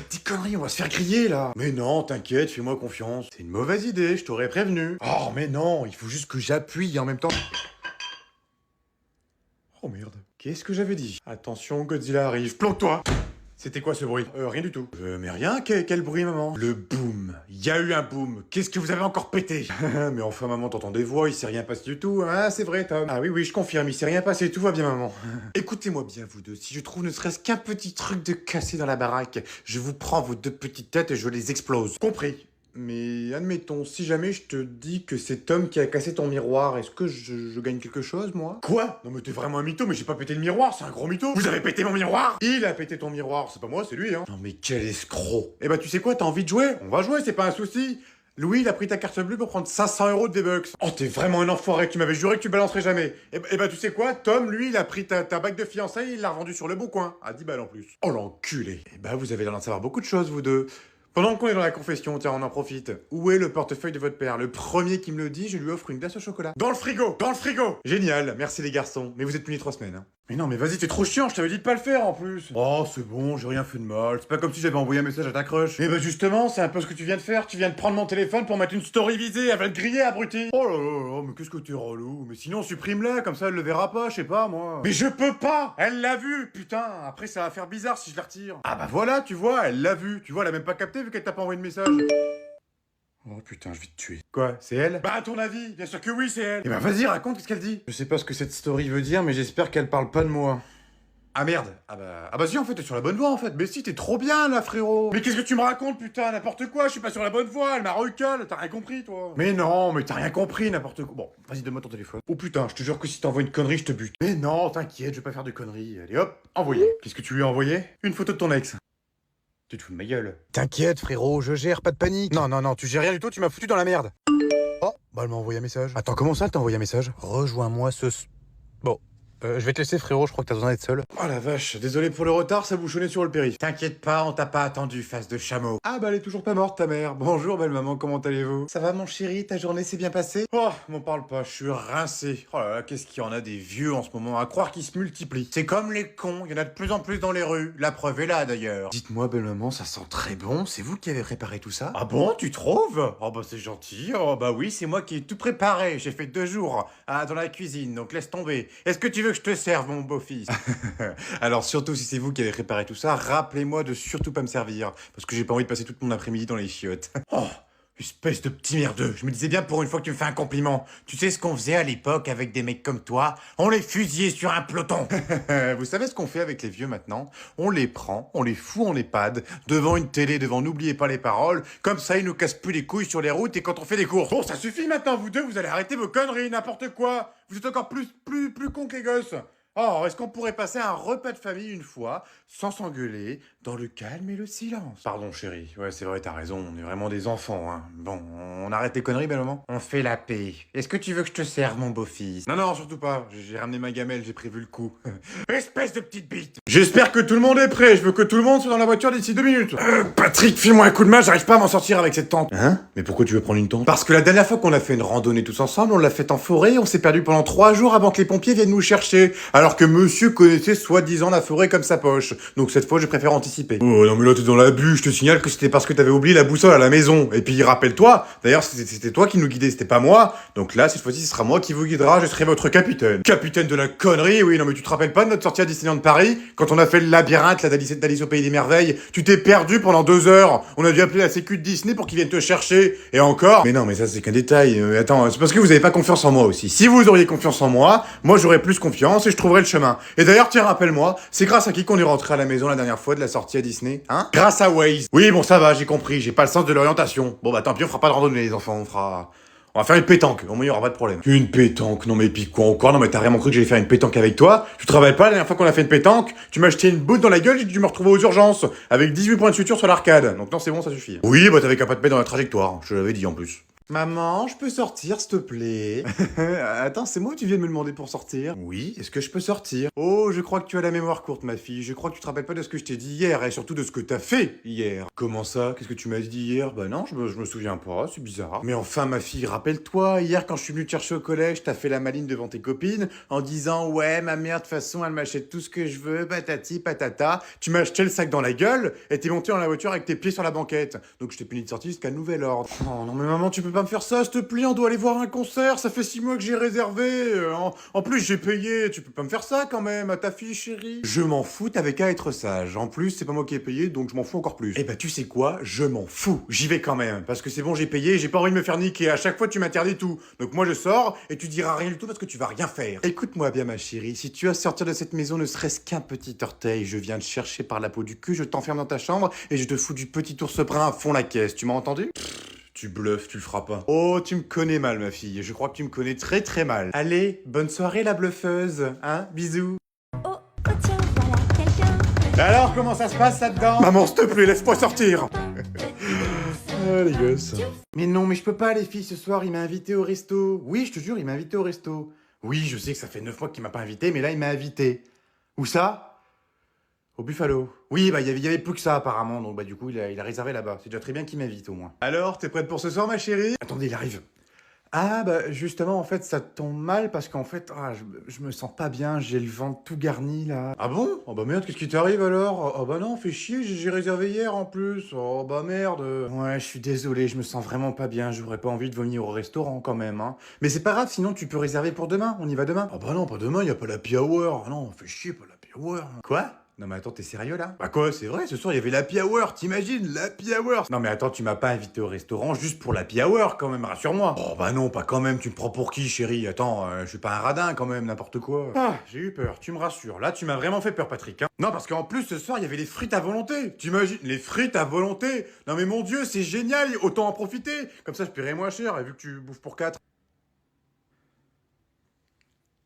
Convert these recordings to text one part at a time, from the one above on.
arrête tes conneries, on va se faire griller là. Mais non, t'inquiète, fais-moi confiance. C'est une mauvaise idée, je t'aurais prévenu. Oh mais non, il faut juste que j'appuie en même temps. Oh merde. Qu'est-ce que j'avais dit? Attention, Godzilla arrive, planque-toi. C'était quoi ce bruit? Rien du tout. Mais rien, quel bruit, maman? Le boom. Il y a eu un boom. Qu'est-ce que vous avez encore pété? Mais enfin, maman, t'entends des voix, il s'est rien passé du tout. Ah, c'est vrai, Tom. Ah oui, je confirme, il s'est rien passé, tout va bien, maman. Écoutez-moi bien, vous deux. Si je trouve ne serait-ce qu'un petit truc de cassé dans la baraque, je vous prends vos deux petites têtes et je les explose. Compris. Mais admettons, si jamais je te dis que c'est Tom qui a cassé ton miroir, est-ce que je gagne quelque chose, moi? Quoi? Non mais t'es vraiment un mytho, mais j'ai pas pété le miroir, c'est un gros mytho. Vous avez pété mon miroir? Il a pété ton miroir, c'est pas moi, c'est lui, hein. Non mais quel escroc. Eh bah tu sais quoi, t'as envie de jouer? On va jouer, c'est pas un souci. Louis, il a pris ta carte bleue pour prendre 500 € de V-Bucks. Oh, t'es vraiment un enfoiré, tu m'avais juré que tu balancerais jamais. Eh bah, tu sais quoi, Tom, lui, il a pris ta bague de fiançailles et il l'a revendue sur le bon coin. À 10 balles en plus. Oh, l'enculé. Eh bah, vous avez l'air d'en savoir beaucoup de choses, vous deux. Pendant qu'on est dans la confession, tiens, on en profite. Où est le portefeuille de votre père? Le premier qui me le dit, je lui offre une glace au chocolat. Dans le frigo! Dans le frigo! Génial, merci les garçons. Mais vous êtes punis 3 semaines, hein. Mais non, mais vas-y, t'es trop chiant, je t'avais dit de pas le faire en plus. Oh, c'est bon, j'ai rien fait de mal. C'est pas comme si j'avais envoyé un message à ta crush. Eh bah justement, c'est un peu ce que tu viens de faire. Tu viens de prendre mon téléphone pour mettre une story visée. Elle va te griller, abruti. Oh là là, mais qu'est-ce que t'es relou. Mais sinon, supprime-la, comme ça elle le verra pas, je sais pas moi. Mais je peux pas. Elle l'a vu, putain. Après, ça va faire bizarre si je la retire. Ah bah voilà, tu vois, elle l'a vu. Tu vois, elle a même pas capté vu qu'elle t'a pas envoyé de message. Oh putain, je vais te tuer. Quoi, c'est elle? Bah à ton avis, bien sûr que oui, c'est elle. Eh bah vas-y, raconte, qu'est-ce qu'elle dit? Je sais pas ce que cette story veut dire, mais j'espère qu'elle parle pas de moi. Ah merde. Ah bah si, en fait, t'es sur la bonne voie, en fait. Mais si, t'es trop bien, là, frérot. Mais qu'est-ce que tu me racontes, putain? N'importe quoi, je suis pas sur la bonne voie, elle m'a recalé, t'as rien compris, toi. Mais non, mais t'as rien compris, n'importe quoi. Bon, vas-y, donne-moi ton téléphone. Oh putain, je te jure que si t'envoies une connerie, je te bute. Mais non, t'inquiète, je vais pas faire de conneries. Allez hop, envoyé. Qu'est-ce que tu lui as envoyé? Une photo de ton ex. Tu te fous de ma gueule. T'inquiète, frérot, je gère, pas de panique. Non, tu gères rien du tout, tu m'as foutu dans la merde. Oh, bah elle m'a envoyé un message. Attends, comment ça, elle t'a envoyé un message? Rejoins-moi ce... Bon, je vais te laisser, frérot, je crois que t'as besoin d'être seul. Oh la vache, désolé pour le retard, ça bouchonnait sur le périph'. T'inquiète pas, on t'a pas attendu, face de chameau. Ah bah elle est toujours pas morte, ta mère. Bonjour, belle maman, comment allez-vous? Ça va, mon chéri, ta journée s'est bien passée? Oh, m'en parle pas, je suis rincé. Oh là là, qu'est-ce qu'il y en a des vieux en ce moment, à croire qu'ils se multiplient. C'est comme les cons, il y en a de plus en plus dans les rues. La preuve est là, d'ailleurs. Dites-moi, belle maman, ça sent très bon, c'est vous qui avez préparé tout ça? Ah bon, tu trouves? Oh bah c'est gentil, oh bah oui, c'est moi qui ai tout préparé. J'ai fait 2 jours dans la cuisine, donc laisse tomber. Est-ce que tu veux que je te serve, mon beau-fils? Alors surtout si c'est vous qui avez préparé tout ça, rappelez-moi de surtout pas me servir, parce que j'ai pas envie de passer toute mon après-midi dans les chiottes. Oh, espèce de petit merdeux. Je me disais bien pour une fois que tu me fais un compliment. Tu sais ce qu'on faisait à l'époque avec des mecs comme toi? On les fusillait sur un peloton. Vous savez ce qu'on fait avec les vieux maintenant? On les prend, on les fout en EHPAD, devant une télé, devant n'oubliez pas les paroles, comme ça ils nous cassent plus les couilles sur les routes et quand on fait des courses. Bon, ça suffit maintenant, vous deux, vous allez arrêter vos conneries, n'importe quoi. Vous êtes encore plus cons que les gosses. Oh, est-ce qu'on pourrait passer un repas de famille une fois, sans s'engueuler, dans le calme et le silence? Pardon, chérie. Ouais, c'est vrai, t'as raison. On est vraiment des enfants, hein. Bon, on arrête les conneries, belle maman? On fait la paix. Est-ce que tu veux que je te serve, mon beau-fils? Non, surtout pas. J'ai ramené ma gamelle, j'ai prévu le coup. Espèce de petite bite! J'espère que tout le monde est prêt. Je veux que tout le monde soit dans la voiture d'ici 2 minutes. Patrick, file-moi un coup de main, j'arrive pas à m'en sortir avec cette tente. Hein? Mais pourquoi tu veux prendre une tente? Parce que la dernière fois qu'on a fait une randonnée tous ensemble, on l'a faite en forêt, on s'est perdu pendant 3 jours avant que les pompiers viennent nous chercher. Alors que monsieur connaissait soi-disant la forêt comme sa poche. Donc cette fois, je préfère anticiper. Oh non mais là t'es dans l'abus, je te signale que c'était parce que t'avais oublié la boussole à la maison. Et puis rappelle-toi, d'ailleurs c'était toi qui nous guidais, c'était pas moi. Donc là, cette fois-ci, ce sera moi qui vous guidera, je serai votre capitaine. Capitaine de la connerie, oui, non mais tu te rappelles pas de notre sortie à Disneyland Paris? Quand on a fait le labyrinthe là d'Alice au Pays des Merveilles, tu t'es perdu pendant 2 heures. On a dû appeler la sécu de Disney pour qu'ils viennent te chercher. Et encore... Mais non, mais ça c'est qu'un détail. Attends, c'est parce que vous avez pas confiance en moi aussi. Si vous auriez confiance en moi j'aurais plus confiance et je trouverais le chemin. Et d'ailleurs, tiens, rappelle-moi, c'est grâce à qui qu'on est rentré à la maison la dernière fois de la sortie à Disney? Hein? Grâce à Waze. Oui, bon, ça va, j'ai compris, j'ai pas le sens de l'orientation. Bon, bah tant pis, on fera pas de randonnée, les enfants, on va faire une pétanque, au moins il y aura pas de problème. Une pétanque? Non mais puis quoi encore? Non mais t'as vraiment cru que j'allais faire une pétanque avec toi? Tu te rappelles pas la dernière fois qu'on a fait une pétanque? Tu m'as jeté une boute dans la gueule, j'ai dû me retrouver aux urgences, avec 18 points de suture sur l'arcade. Donc non, c'est bon, ça suffit. Oui, bah t'avais qu'à pas te mettre dans la trajectoire, je l'avais dit en plus. Maman, je peux sortir, s'il te plaît? Attends, c'est moi ou tu viens de me demander pour sortir? Oui, est-ce que je peux sortir? Oh, je crois que tu as la mémoire courte, ma fille. Je crois que tu te rappelles pas de ce que je t'ai dit hier, et surtout de ce que t'as fait hier. Comment ça? Qu'est-ce que tu m'as dit hier? Bah non, je me souviens pas, c'est bizarre. Mais enfin, ma fille, rappelle-toi, hier quand je suis venu te chercher au collège, t'as fait la maline devant tes copines, en disant, ouais, ma mère, de toute façon, elle m'achète tout ce que je veux, patati, patata. Tu m'as acheté le sac dans la gueule, et t'es monté dans la voiture avec tes pieds sur la banquette. Donc je t'ai puni de sortie jusqu'à nouvel ordre. Oh non, mais maman, tu peux pas me faire ça, s'il te plaît, on doit aller voir un concert, ça fait 6 mois que j'ai réservé. En plus, j'ai payé, tu peux pas me faire ça quand même, à ta fille chérie. Je m'en fous, t'avais qu'à être sage. En plus, c'est pas moi qui ai payé, donc je m'en fous encore plus. Eh bah, tu sais quoi, je m'en fous, j'y vais quand même. Parce que c'est bon, j'ai payé, j'ai pas envie de me faire niquer. À chaque fois, tu m'interdis tout. Donc moi, je sors, et tu diras rien du tout parce que tu vas rien faire. Écoute-moi bien, ma chérie, si tu as sortir de cette maison ne serait-ce qu'un petit orteil, je viens te chercher par la peau du cul, je t'enferme dans ta chambre, et je te fous du petit ours brun à fond la caisse. Tu m'as entendu? Tu bluffes, tu le feras pas. Oh, tu me connais mal, ma fille. Je crois que tu me connais très très mal. Allez, bonne soirée, la bluffeuse. Hein? Bisous. Oh, oh tiens, voilà quelqu'un. Alors, comment ça se passe là-dedans? Maman, s'il te plaît, laisse-moi sortir. Ah, les gosses. Mais non, mais je peux pas, les filles, ce soir, il m'a invité au resto. Oui, je te jure, il m'a invité au resto. Oui, je sais que ça fait 9 mois qu'il m'a pas invité, mais là, il m'a invité. Où ça? Au Buffalo. Oui, bah, il y avait plus que ça, apparemment, donc bah, du coup, il a réservé là-bas. C'est déjà très bien qu'il m'invite, au moins. Alors, t'es prête pour ce soir, ma chérie? Attendez, il arrive. Ah, bah, justement, en fait, ça tombe mal, parce qu'en fait, je me sens pas bien, j'ai le ventre tout garni, là. Ah bon? Oh bah merde, qu'est-ce qui t'arrive, alors? Oh bah non, fais chier, j'ai réservé hier, en plus. Oh bah merde. Ouais, je suis désolé, je me sens vraiment pas bien, j'aurais pas envie de venir au restaurant, quand même, hein. Mais c'est pas grave, sinon tu peux réserver pour demain, on y va demain. Ah bah non, pas demain, y a pas l'happy hour. Ah non, fais chier, pas l'happy hour. Quoi? Non mais attends, t'es sérieux là? Bah quoi, c'est vrai, ce soir il y avait l'happy hour, t'imagines, l'happy hour. Non mais attends, tu m'as pas invité au restaurant juste pour l'happy hour quand même, rassure-moi. Oh bah non, pas quand même, tu me prends pour qui chérie? Attends, je suis pas un radin quand même, n'importe quoi. Ah, j'ai eu peur, tu me rassures. Là, tu m'as vraiment fait peur Patrick, hein. Non parce qu'en plus ce soir il y avait les frites à volonté. T'imagines, les frites à volonté? Non mais mon dieu, c'est génial, autant en profiter. Comme ça je paierai moins cher, et vu que tu bouffes pour 4.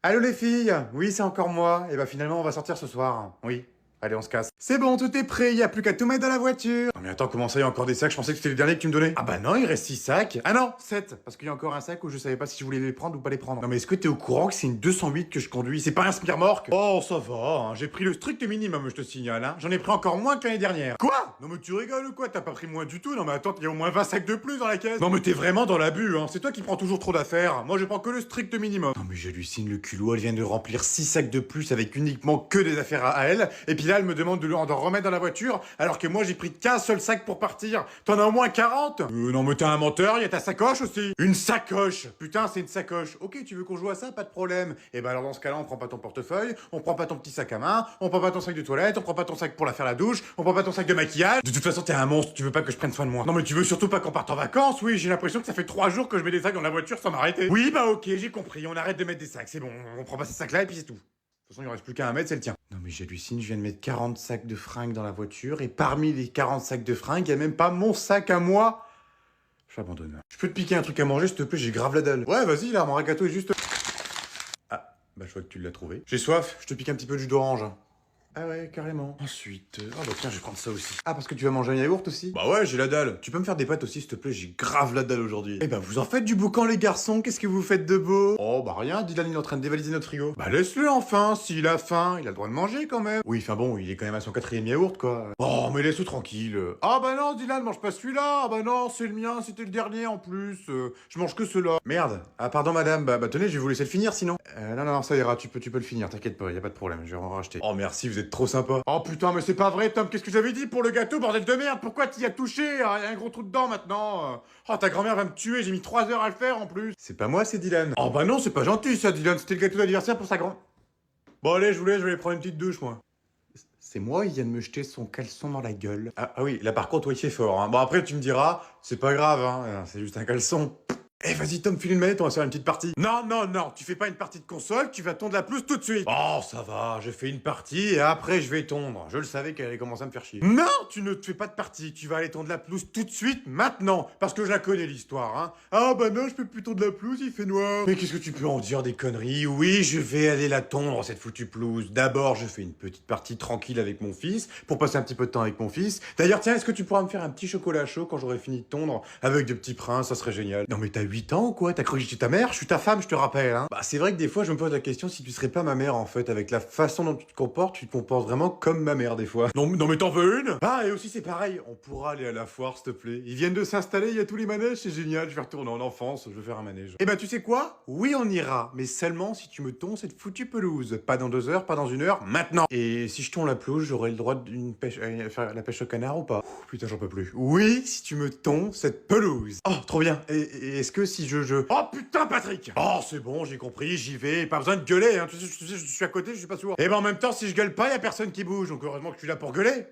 Allô les filles? Oui, c'est encore moi. Et bah finalement on va sortir ce soir. Oui. Allez, on se casse. C'est bon, tout est prêt, y a plus qu'à tout mettre dans la voiture. Non mais attends, comment ça, y a encore des sacs? Je pensais que c'était les derniers que tu me donnais. Ah bah non, il reste 6 sacs. Ah non, 7. Parce qu'il y a encore un sac où je savais pas si je voulais les prendre ou pas les prendre. Non mais est-ce que t'es au courant que c'est une 208 que je conduis? C'est pas un Smirmorque? Oh, ça va, hein. J'ai pris le strict minimum, je te signale, hein. J'en ai pris encore moins que l'année dernière. Quoi? Non mais tu rigoles ou quoi? T'as pas pris moins du tout? Non mais attends, y a au moins 20 sacs de plus dans la caisse. Non mais t'es vraiment dans l'abus, hein. C'est toi qui prends toujours trop d'affaires. Moi je prends que le strict minimum. Non mais j'hallucine le culot, elle vient de remplir 6 sacs de plus avec uniquement que des affaires à elle. Et puis là, elle me demande de d'en remettre dans la voiture, alors que moi j'ai pris qu'un seul sac pour partir. T'en as au moins 40? Non mais t'es un menteur, y a ta sacoche aussi. Une sacoche? Putain, c'est une sacoche. Ok, tu veux qu'on joue à ça? Pas de problème. Et ben alors dans ce cas-là, on prend pas ton portefeuille, on prend pas ton petit sac à main, on prend pas ton sac de toilette, on prend pas ton sac pour la faire la douche, on prend pas ton sac de maquillage. De toute façon, t'es un monstre, tu veux pas que je prenne soin de moi. Non mais tu veux surtout pas qu'on parte en vacances? Oui, j'ai l'impression que ça fait 3 jours que je mets des sacs dans la voiture sans m'arrêter. Oui, bah ok, j'ai compris, on arrête de mettre des sacs, c'est bon, on prend pas ces sacs-là et puis c'est tout. De toute façon, il en reste plus qu'à un mètre, c'est le tien. Non mais j'hallucine, je viens de mettre 40 sacs de fringues dans la voiture, et parmi les 40 sacs de fringues, y a même pas mon sac à moi. J'abandonne. Je peux te piquer un truc à manger, s'il te plaît, j'ai grave la dalle. Ouais, vas-y, là, mon gâteau est juste... Ah, bah je vois que tu l'as trouvé. J'ai soif, je te pique un petit peu de jus d'orange. Ah ouais, carrément. Ensuite... Oh bah tiens, je vais prendre ça aussi. Ah, parce que tu vas manger un yaourt aussi? Bah ouais, j'ai la dalle. Tu peux me faire des pâtes aussi, s'il te plaît, j'ai grave la dalle aujourd'hui. Eh bah vous en faites du boucan, les garçons, qu'est-ce que vous faites de beau? Oh bah rien, Dylan il est en train de dévaliser notre frigo. Bah laisse-le enfin, s'il a faim, il a le droit de manger quand même. Oui, enfin bon, il est quand même à son 4e yaourt, quoi. Oh, mais laisse-le tranquille. Ah bah non, Dylan, mange pas celui-là. Ah bah non, c'est le mien, c'était le dernier en plus. Je mange que ceux-là. Merde. Ah pardon madame, bah tenez, je vais vous laisser le finir sinon. Non, ça ira, tu peux le finir, t'inquiète pas, y a pas de problème, je vais en racheter. Oh merci, vous êtes trop sympa. Oh putain, mais c'est pas vrai, Tom, qu'est-ce que j'avais dit pour le gâteau, bordel de merde? Pourquoi t'y as touché? Il y a un gros trou dedans maintenant. Oh, ta grand-mère va me tuer, j'ai mis 3 heures à le faire en plus. C'est pas moi, c'est Dylan. Oh bah non, c'est pas gentil ça, Dylan, c'était le gâteau d'anniversaire pour sa grand... Bon allez, je vais aller prendre une petite douche, moi. C'est moi, il vient de me jeter son caleçon dans la gueule. Ah oui, là par contre, oui, il fait fort, hein. Bon après, tu me diras, c'est pas grave, hein, c'est juste un caleçon. Eh, vas-y, Tom, file une manette, on va se faire une petite partie. Non, non, non, tu fais pas une partie de console, tu vas tondre la pelouse tout de suite. Oh, ça va, je fais une partie et après je vais tondre. Je le savais qu'elle allait commencer à me faire chier. Non, tu ne te fais pas de partie, tu vas aller tondre la pelouse tout de suite, maintenant, parce que je la connais l'histoire, hein. Ah bah non, je peux plus tondre la pelouse, il fait noir. Mais qu'est-ce que tu peux en dire des conneries? Oui, je vais aller la tondre, cette foutue pelouse. D'abord, je fais une petite partie tranquille avec mon fils, pour passer un petit peu de temps avec mon fils. D'ailleurs, tiens, est-ce que tu pourras me faire un petit chocolat chaud quand j'aurai fini de tondre avec des petits princes, ça serait génial. Non mais t'as 8 ans ou quoi? T'as cru que j'étais ta mère? Je suis ta femme, je te rappelle, hein. Bah c'est vrai que des fois je me pose la question si tu serais pas ma mère en fait, avec la façon dont tu te comportes vraiment comme ma mère des fois. Non, non mais t'en veux une? Ah et aussi c'est pareil, on pourra aller à la foire s'il te plaît. Ils viennent de s'installer, il y a tous les manèges, c'est génial, je vais retourner en enfance, je vais faire un manège. Eh ben tu sais quoi? Oui on ira, mais seulement si tu me tonds cette foutue pelouse. Pas dans 2 heures, pas dans 1 heure, maintenant. Et si je tonds la pelouse, j'aurai le droit d'une pêche, faire la pêche au canard ou pas? Ouh, putain j'en peux plus. Oui, si tu me tonds cette pelouse. Oh trop bien. Et est-ce que si je... Oh putain Patrick! Oh c'est bon, j'ai compris, j'y vais, pas besoin de gueuler, hein. Tu sais, je suis à côté, je suis pas sourd. Et ben en même temps, si je gueule pas, y a personne qui bouge, donc heureusement que je suis là pour gueuler.